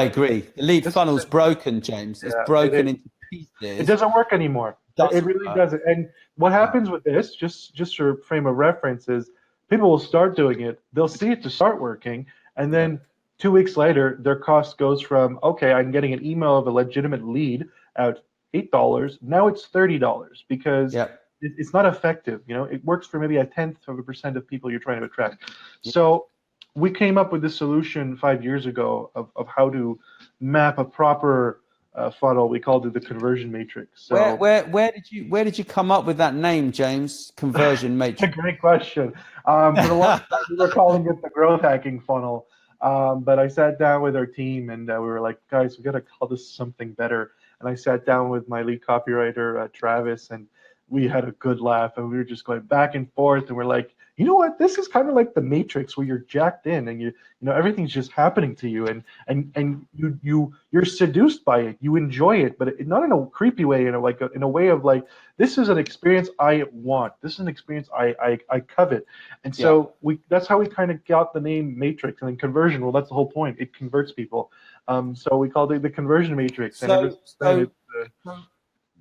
agree. The lead funnel's broken, James. It's broken into pieces. It doesn't work anymore. It really doesn't. And what happens with this, just for frame of reference, is people will start doing it. They'll see it to start working, and then 2 weeks later, their cost goes from, okay, I'm getting an email of a legitimate lead at $8. Now it's $30 because it's not effective. It works for maybe 0.1% of people you're trying to attract. So we came up with this solution 5 years ago of how to map a proper funnel. We called it the conversion matrix. So where did you come up with that name, James? Conversion matrix. That's a great question. For a long time we were calling it the growth hacking funnel, but I sat down with our team and we were like, guys, we got to call this something better. And I sat down with my lead copywriter, Travis, and we had a good laugh, and we were just going back and forth, and we're like, you know what, this is kind of like the Matrix, where you're jacked in, and you know everything's just happening to you, and you're seduced by it, you enjoy it, but not in a creepy way, in a way of like, this is an experience I want, this is an experience I covet. And so that's how we kind of got the name Matrix. And then conversion, well, that's the whole point, it converts people. So we called it the conversion matrix.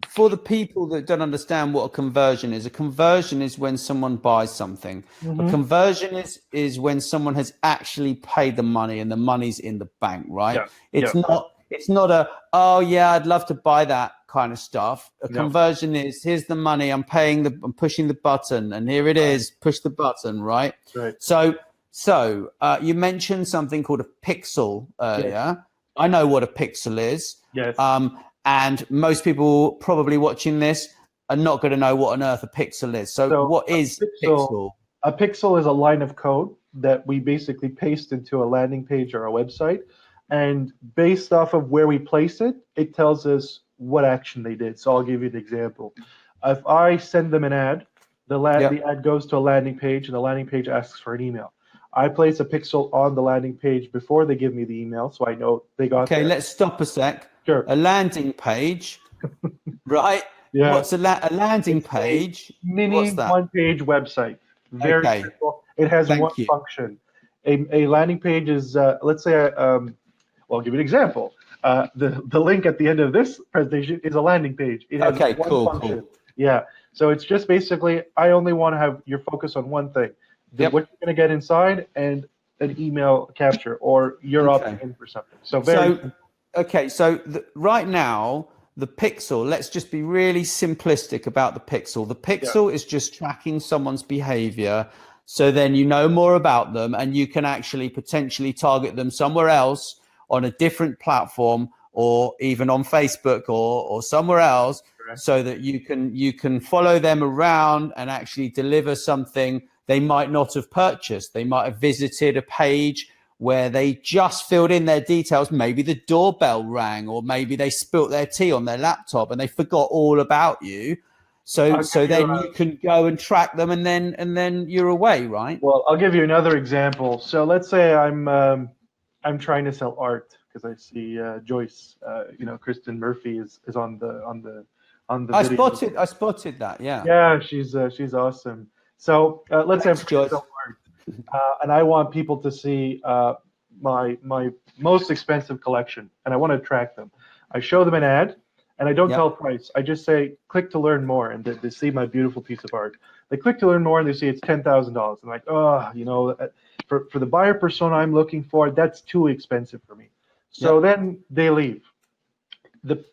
For the people that don't understand what a conversion is when someone buys something. A conversion is when someone has actually paid the money and the money's in the bank, right? It's not a, oh yeah, I'd love to buy that kind of stuff. A conversion is, here's the money, I'm pushing the button, and here it is, push the button, right? So you mentioned something called a pixel earlier. I know what a pixel is. And most people probably watching this are not going to know what on earth a pixel is. So what is pixel? A pixel is a line of code that we basically paste into a landing page or a website. And based off of where we place it, it tells us what action they did. So I'll give you an example. If I send them an ad, the ad goes to a landing page, and the landing page asks for an email. I place a pixel on the landing page before they give me the email, so I know they got there. Okay, let's stop a sec. Sure. A landing page, right? Yeah. What's a landing page? Mini one-page website. Very simple. It has one function. A landing page is, let's say, well, I'll give you an example. The link at the end of this presentation is a landing page. It has one function. Cool. Yeah. So it's just basically, I only want to have your focus on one thing. What you're going to get inside, and an email capture, or you're opting in for something. So right now, the pixel, let's just be really simplistic about the pixel. The pixel is just tracking someone's behavior, so then you know more about them, and you can actually potentially target them somewhere else on a different platform, or even on Facebook or somewhere else, so that you can follow them around and actually deliver something they might not have purchased. They might have visited a page where they just filled in their details. Maybe the doorbell rang, or maybe they spilt their tea on their laptop and they forgot all about you. So then you can go and track them, and then you're away, right? Well, I'll give you another example. So let's say I'm trying to sell art, because I see Joyce, Kristen Murphy is on the video. I spotted that. Yeah. Yeah, she's awesome. So let's say I'm trying to sell art. And I want people to see my most expensive collection, and I want to attract them. I show them an ad, and I don't tell price. I just say, click to learn more, and they see my beautiful piece of art. They click to learn more, and they see it's $10,000. I'm like, for the buyer persona I'm looking for, that's too expensive for me. So then they leave.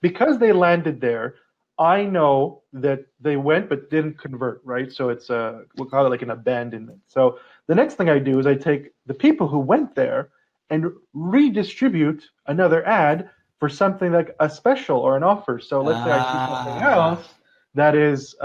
Because they landed there, I know that they went but didn't convert, right? So it's we'll call it like an abandonment. So the next thing I do is I take the people who went there and redistribute another ad for something like a special or an offer. So let's say I see something else that is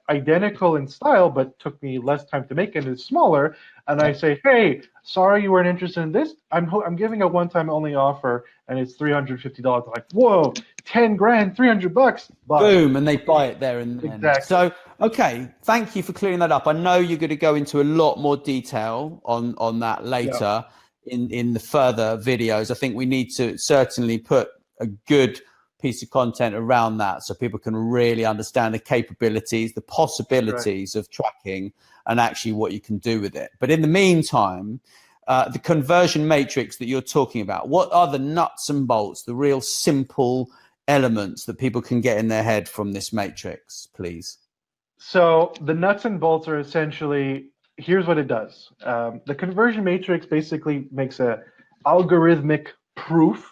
identical in style, but took me less time to make, and is smaller. And I say, hey, sorry you weren't interested in this. I'm giving a one-time only offer, and it's $350. They're like, whoa, 10 grand, $300. Boom, and they buy it there and then. Exactly. So, okay, thank you for clearing that up. I know you're going to go into a lot more detail on that later in the further videos. I think we need to certainly put a good piece of content around that, so people can really understand the capabilities, the possibilities of tracking, and actually what you can do with it. But in the meantime, the conversion matrix that you're talking about, what are the nuts and bolts, the real simple elements that people can get in their head from this matrix, please? So the nuts and bolts are essentially, here's what it does. The conversion matrix basically makes a algorithmic proof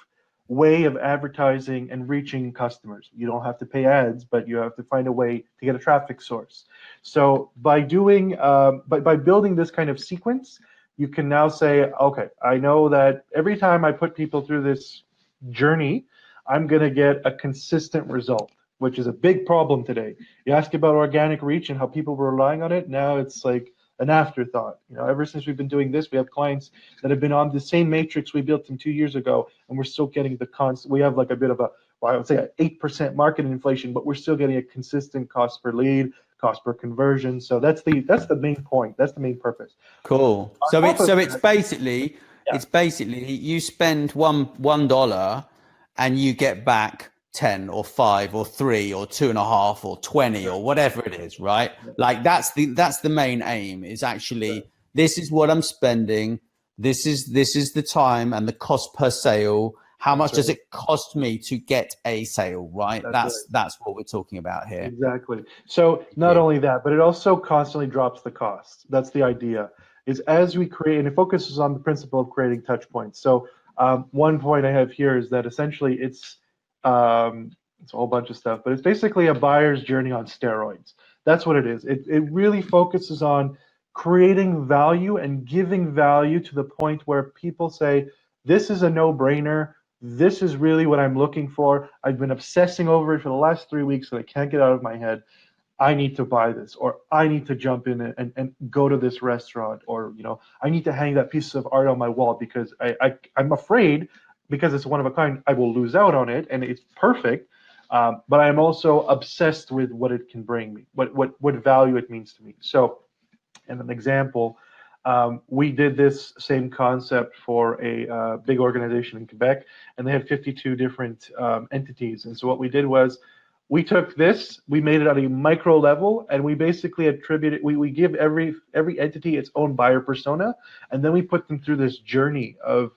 way of advertising and reaching customers. You don't have to pay ads, but you have to find a way to get a traffic source. So by doing, by building this kind of sequence, you can now say, okay, I know that every time I put people through this journey, I'm going to get a consistent result, which is a big problem today. You ask about organic reach and how people were relying on it. Now it's like an afterthought. Ever since we've been doing this, we have clients that have been on the same matrix we built them 2 years ago, and we're still getting the constant. We have like a bit of a, well, I would say 8% market inflation, but we're still getting a consistent cost per lead, cost per conversion. So that's the main point. That's the main purpose. Cool. So it's basically you spend $1 and you get back 10 or 5 or 3 or 2.5 or 20 or whatever it is, right? Like that's the main aim, is actually this is what I'm spending. This is the time and the cost per sale. How much does it cost me to get a sale, right? That's what we're talking about here. Exactly. So not only that, but it also constantly drops the cost. That's the idea, is as we create, and it focuses on the principle of creating touch points. So one point I have here is that essentially it's a whole bunch of stuff, but it's basically a buyer's journey on steroids. That's what it is. It really focuses on creating value and giving value to the point where people say, this is a no-brainer. This is really what I'm looking for. I've been obsessing over it for the last 3 weeks and I can't get out of my head. I need to buy this, or I need to jump in and go to this restaurant, or I need to hang that piece of art on my wall because I'm afraid, because it's one of a kind, I will lose out on it, and it's perfect. But I'm also obsessed with what it can bring me, what value it means to me. So, and an example, we did this same concept for a big organization in Quebec, and they had 52 different entities. And so what we did was we took this, we made it at a micro level, and we basically attributed, we give every entity its own buyer persona, and then we put them through this journey of,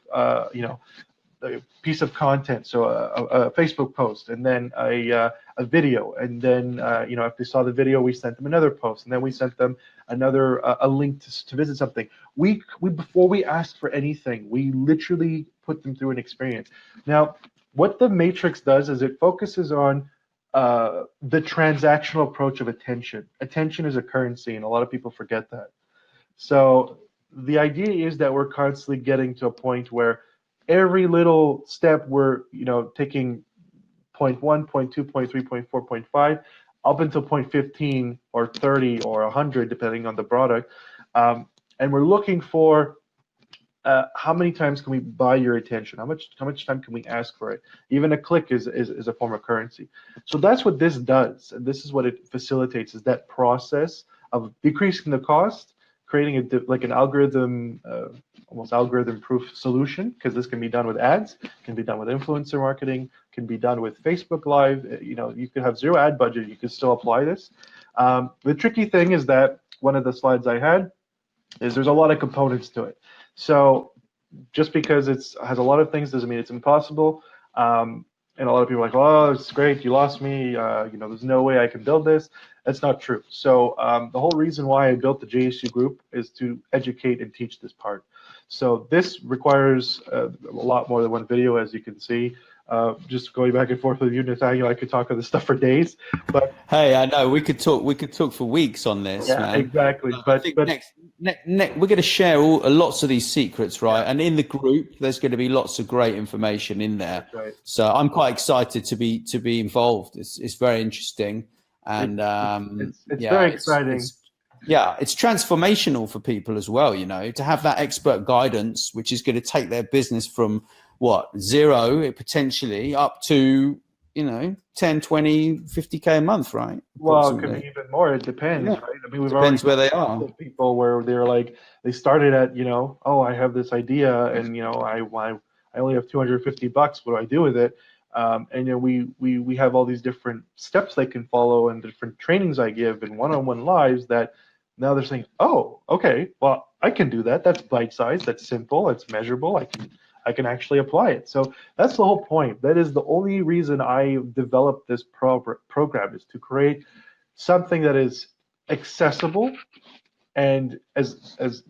a piece of content, so a Facebook post, and then a video, and then if they saw the video, we sent them another post, and then we sent them another a link to visit something. We before we asked for anything, we literally put them through an experience. Now, what the matrix does is it focuses on the transactional approach of attention. Attention is a currency, and a lot of people forget that. So the idea is that we're constantly getting to a point where every little step we're taking point 1, point 2, point 3, point 4, point 5 up until point 15 or 30 or 100 depending on the product, and we're looking for how many times can we buy your attention, how much time can we ask for it. Even a click is a form of currency. So that's what this does, and this is what it facilitates, is that process of decreasing the cost, creating an algorithm, almost algorithm-proof solution, because this can be done with ads, can be done with influencer marketing, can be done with Facebook Live. You could have zero ad budget, you could still apply this. The tricky thing is that one of the slides I had is there's a lot of components to it. So just because it has a lot of things doesn't mean it's impossible. And a lot of people are like, oh, it's great, you lost me, there's no way I can build this. That's not true. So the whole reason why I built the JSU group is to educate and teach this part. So this requires a lot more than one video, as you can see. Just going back and forth with you, Nathaniel, I could talk on this stuff for days. But hey, I know we could talk for weeks on this. Yeah, man. Exactly. I think next, we're going to share lots of these secrets, right? Yeah. And in the group, there's going to be lots of great information in there. That's right. So I'm quite excited to be involved. It's very interesting, and it's very exciting. It's transformational for people as well. To have that expert guidance, which is going to take their business from zero potentially up to 10, 20, 50K a month, right? Well, it could be even more. It depends, right? I mean, we've depends where they are. People where they're like, they started at, oh, I have this idea, and I only have $250. What do I do with it? And we have all these different steps they can follow, and different trainings I give, and one-on-one lives that now they're saying, oh, okay, well, I can do that. That's bite-sized. That's simple. It's measurable. I can actually apply it. So that's the whole point. That is the only reason I developed this program, is to create something that is accessible and as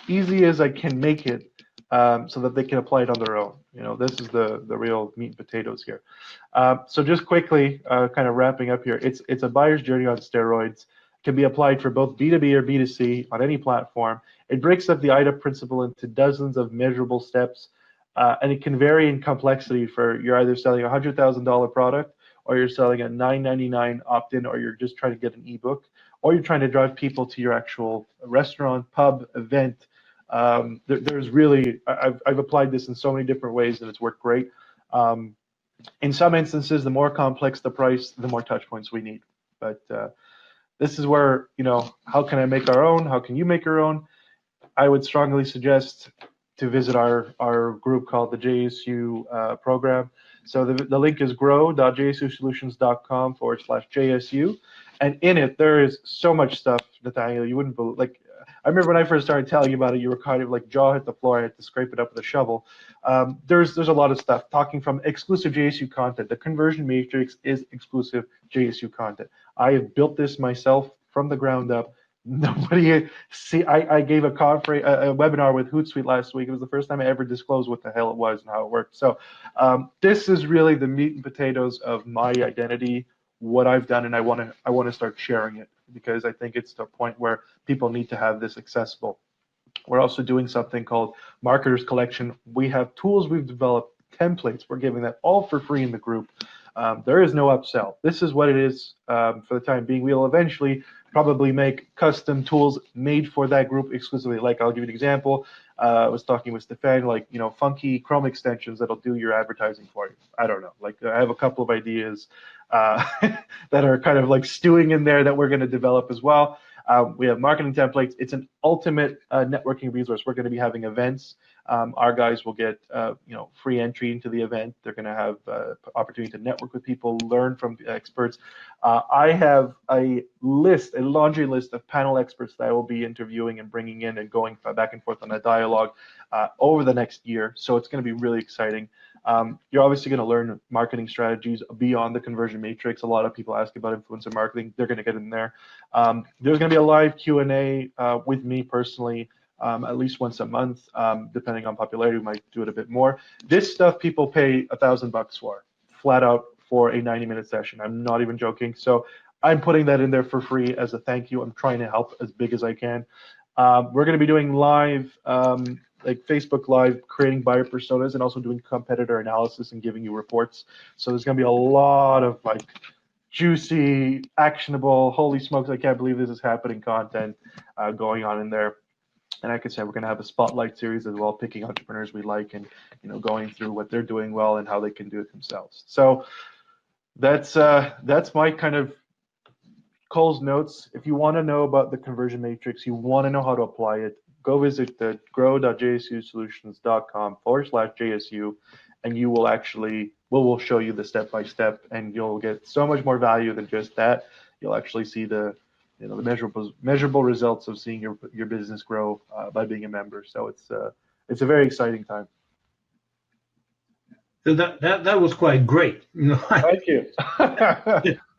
easy as I can make it, so that they can apply it on their own. This is the real meat and potatoes here. So just quickly, kind of wrapping up here, it's a buyer's journey on steroids. Can be applied for both B2B or B2C on any platform. It breaks up the IDA principle into dozens of measurable steps. And it can vary in complexity. You're either selling a $100,000 product, or you're selling a $9.99 opt-in, or you're just trying to get an ebook, or you're trying to drive people to your actual restaurant, pub, event. There's really, I've applied this in so many different ways, and it's worked great. In some instances, the more complex the price, the more touch points we need. But this is where, how can I make our own? How can you make your own? I would strongly suggest to visit our group called the JSU program. So the link is grow.jsusolutions.com/JSU. And in it, there is so much stuff, Nathaniel, you wouldn't believe. Like, I remember when I first started telling you about it, you were kind of like jaw hit the floor. I had to scrape it up with a shovel. There's a lot of stuff, talking from exclusive JSU content. The conversion matrix is exclusive JSU content. I have built this myself from the ground up. Nobody see. I gave a webinar with Hootsuite last week. It was the first time I ever disclosed what the hell it was and how it worked. So this is really the meat and potatoes of my identity, what I've done, and I want to start sharing it, because I think it's to a point where people need to have this accessible. We're also doing something called Marketers Collection. We have tools we've developed, templates. We're giving that all for free in the group. There is no upsell. This is what it is for the time being. We'll eventually probably make custom tools made for that group exclusively. Like, I'll give you an example. I was talking with Stefan, like, funky Chrome extensions that'll do your advertising for you. I don't know. Like, I have a couple of ideas that are kind of like stewing in there that we're going to develop as well. We have marketing templates. It's an ultimate networking resource. We're going to be having events. Our guys will get free entry into the event. They're going to have opportunity to network with people, learn from experts. I have a laundry list of panel experts that I will be interviewing and bringing in and going back and forth on a dialogue over the next year. So it's going to be really exciting. You're obviously going to learn marketing strategies beyond the conversion matrix. A lot of people ask about influencer marketing. They're going to get in there. There's going to be a live Q&A with me personally, at least once a month, depending on popularity. We might do it a bit more. This stuff people pay $1,000 for, flat out, for a 90-minute session. I'm not even joking. So I'm putting that in there for free as a thank you. I'm trying to help as big as I can. We're going to be doing live, like Facebook Live, creating buyer personas and also doing competitor analysis and giving you reports. So there's going to be a lot of like juicy, actionable, holy smokes, I can't believe this is happening content going on in there. And like I said, we're going to have a spotlight series as well, picking entrepreneurs we like and going through what they're doing well and how they can do it themselves. So that's my kind of Cole's notes. If you want to know about the conversion matrix, you want to know how to apply it, go visit the grow.jsusolutions.com/JSU, and you will we'll show you the step-by-step, and you'll get so much more value than just that. You'll actually see the measurable results of seeing your business grow by being a member. So it's a very exciting time. So that was quite great. Thank you.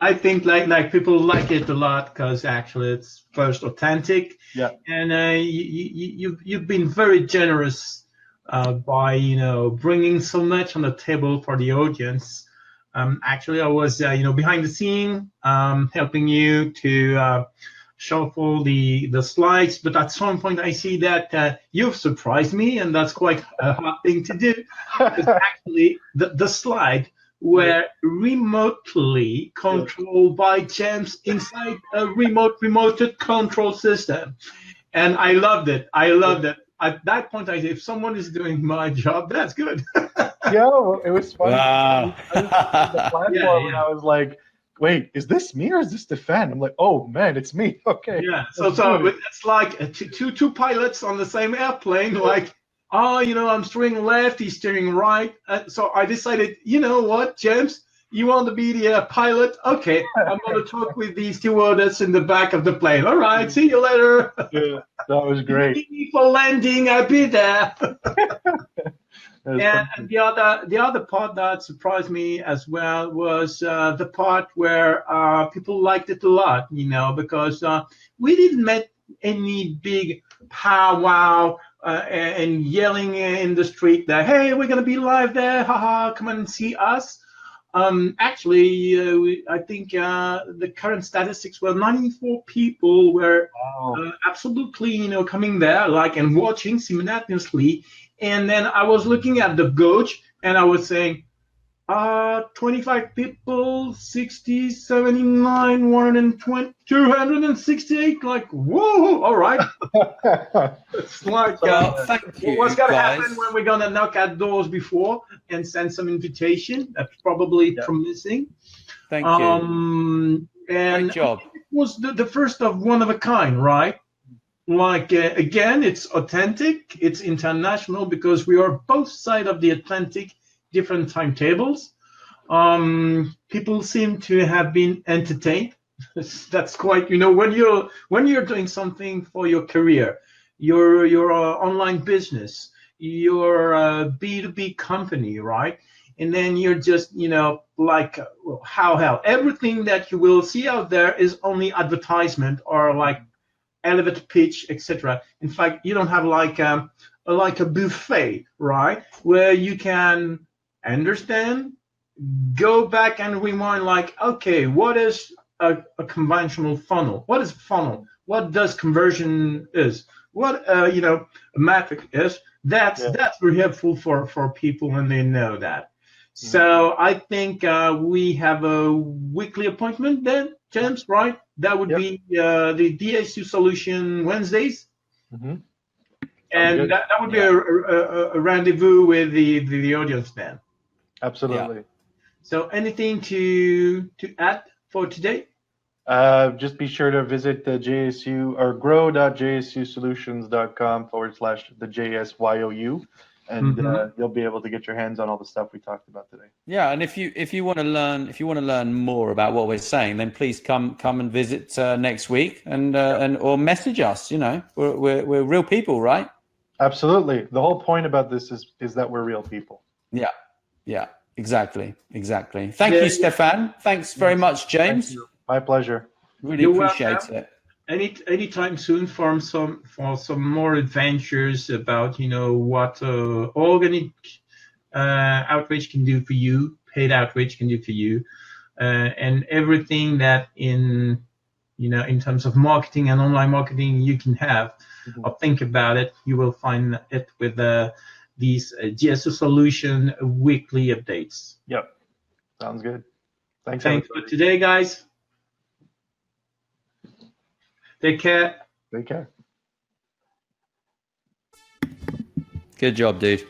I think like people like it a lot because actually it's first authentic. Yeah. And you've been very generous by bringing so much on the table for the audience. Actually, I was behind the scene helping you to shuffle the slides, but at some point I see that you've surprised me, and that's quite a hard thing to do. Actually, the slide were remotely controlled by James inside a remote control system, and I loved it. At that point, I said, if someone is doing my job, that's good. Yeah, well, it was fun. Wow. I was the platform, and I was like, wait, is this me or is this Stefan? I'm like, oh man, it's me. Okay. Yeah. So it's like two pilots on the same airplane. Like, I'm steering left, he's steering right. So I decided, you know what, James, you want to be the pilot? Okay, I'm going to talk with these stewardess in the back of the plane. All right, see you later. Yeah, that was great. You need me for landing, I'll be there. And the other part that surprised me as well was the part where people liked it a lot, because we didn't make any big powwow and yelling in the street that, hey, we're going to be live there, haha, come and see us. Actually, I think the current statistics were 94 people were absolutely, coming there, and watching simultaneously. And then I was looking at the gauge, and I was saying, 25 people, 60, 79, 120, 268. Like, whoa! All right. It's like, thank you. What's gonna happen when we're gonna knock at doors before and send some invitation? That's probably promising. Thank you. And great job. was the first of one of a kind, right? Like again, it's authentic, it's international because we are both sides of the Atlantic, different timetables. People seem to have been entertained. That's quite, when you're doing something for your career, your online business, your B2B company, right? And then you're just, like, how hell, everything that you will see out there is only advertisement or like elevator pitch, etc. In fact, you don't have like a buffet, right, where you can understand, go back and rewind. Like, okay, what is a conventional funnel? What is a funnel? What does conversion is? What a metric is? That's very helpful for people when they know that. So I think we have a weekly appointment then, James, right? That would be the DSU Solution Wednesdays. Mm-hmm. And that would be a rendezvous with the audience then. Absolutely. Yeah. So anything to add for today? Just be sure to visit the JSU or grow.jsusolutions.com/the JSYOU. And you'll be able to get your hands on all the stuff we talked about today. Yeah, and if you want to learn more about what we're saying, then please come and visit next week and or message us. We're real people, right? Absolutely. The whole point about this is that we're real people. Yeah, exactly. Thank you, Stefan. Thanks very much, James. My pleasure. Really appreciate it. Anytime soon for some more adventures about what organic outreach can do for you, paid outreach can do for you, and everything that in terms of marketing and online marketing you can have. Or think about it. You will find it with these GSO Solution weekly updates. Yep, sounds good. Thanks for today, guys. Take care. Take care. Good job, dude.